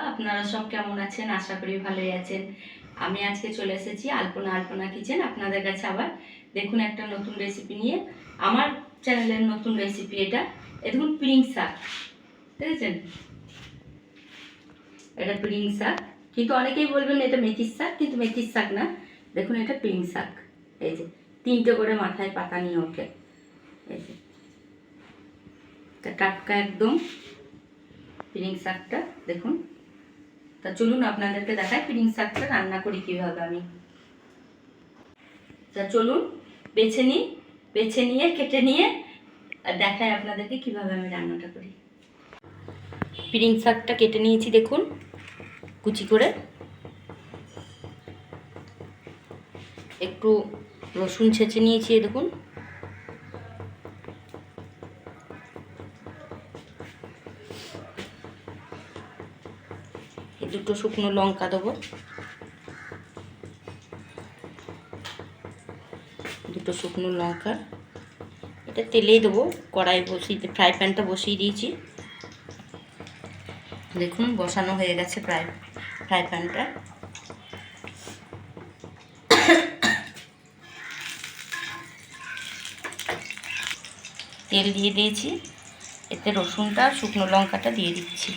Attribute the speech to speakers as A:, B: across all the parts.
A: আপনারা সব কেমন আছেন? আশা করি ভালোই আছেন। আমি আজকে চলে এসেছি আলপনা কিচেন আপনাদের কাছে আবার। দেখুন একটা নতুন রেসিপি নিয়ে। আমার চ্যানেলের নতুন রেসিপি এটা। দেখুন পিড়িং শাক, দেখেছেন? এটা পিড়িং শাক, কিন্তু অনেকেই বলবেন এটা মেথির শাক, কিন্তু মেথির শাক না। দেখুন এটা পিড়িং শাক। এই যে 3টে করে মাথায় পাতা নিয়ে ওঠে। এই যে টাটকা একদম পিড়িং শাকটা দেখুন। তা চলুন আপনাদেরকে দেখাই পিড়িং শাকটা রান্না করি কীভাবে আমি। তা চলুন বেছে নিয়ে কেটে নিয়ে দেখাই আপনাদেরকে কীভাবে আমি রান্নাটা করি। পিড়িং শাকটা কেটে নিয়েছি দেখুন কুচি করে। একটু রসুন ছেঁচে নিয়েছি দেখুন। দুটো শুকনো লঙ্কা দেবো, দুটো শুকনো লঙ্কা। এটা তেলেই দেবো, কড়াই বসিয়ে ফ্রাই প্যানটা বসিয়ে দিয়েছি। দেখুন বসানো হয়ে গেছে ফ্রাই প্যানটা। তেল দিয়ে দিয়েছি, এতে রসুনটা শুকনো লঙ্কাটা দিয়ে দিচ্ছি।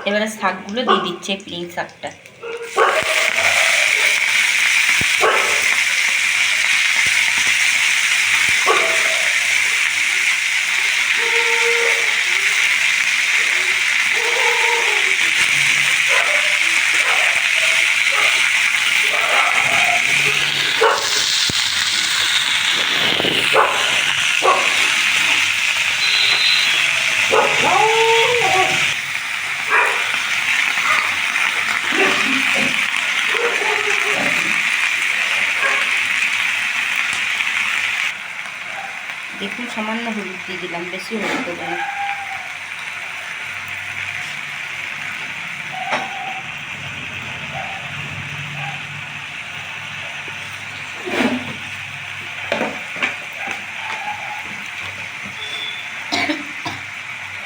A: এবারে শাকগুলো দিয়ে দিচ্ছে, পিড়িং শাকটা। দেখুন সামান্য হলুদ দিয়ে দিলাম, বেশি হলুদ দেবো না।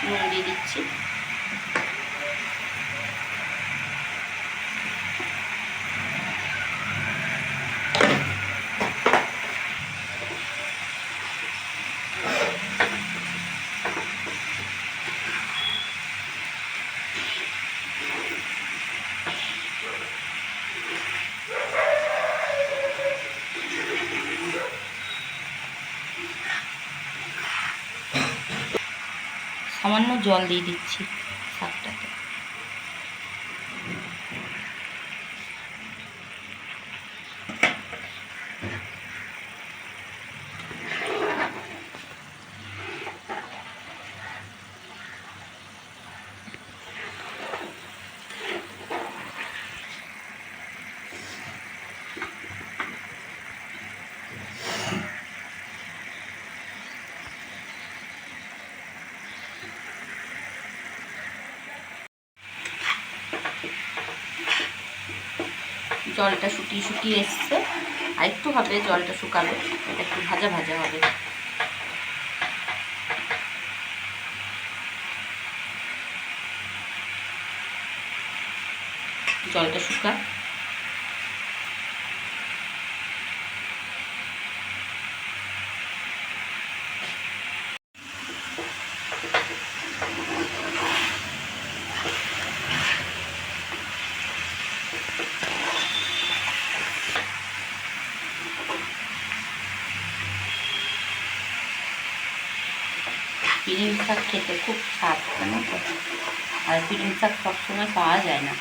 A: নুন দিয়ে দিচ্ছি। সামান্য জল দিয়ে দিচ্ছি শাকটাতে। জলটা শুকিয়ে এসছে, আর একটু হবে জলটা শুকাবে, এটা একটু ভাজা হবে। জলটা শুকা। পিড়িং শাক খেতে খুব স্বাদ, জানো তো? আর পিড়িং শাক সবসময় পাওয়া যায় না।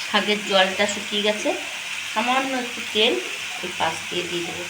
A: শাকের জলটা শুকিয়ে গেছে, সামান্য একটু তেল এই পাশ দিয়ে দেবো।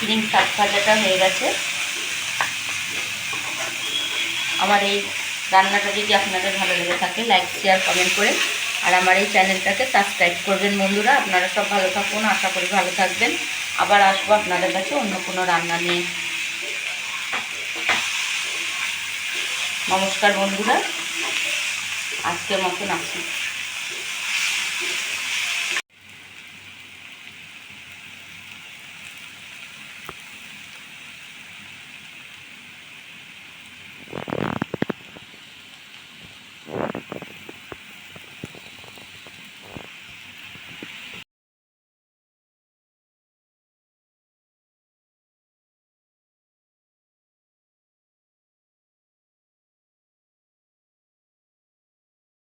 A: ডিম শাক ভাজাটা হয়ে গেছে। আমার এই রান্নাটা যদি আপনাদের ভালো লেগে থাকে লাইক শেয়ার কমেন্ট করে আর আমার এই চ্যানেলটাকে সাবস্ক্রাইব করবেন বন্ধুরা। আপনারা সব ভালো থাকুন, আশা করি ভালো থাকবেন। আবার আসবো আপনাদের কাছে অন্য কোনো রান্না নিয়ে। নমস্কার বন্ধুরা, আজকের মতন আসি।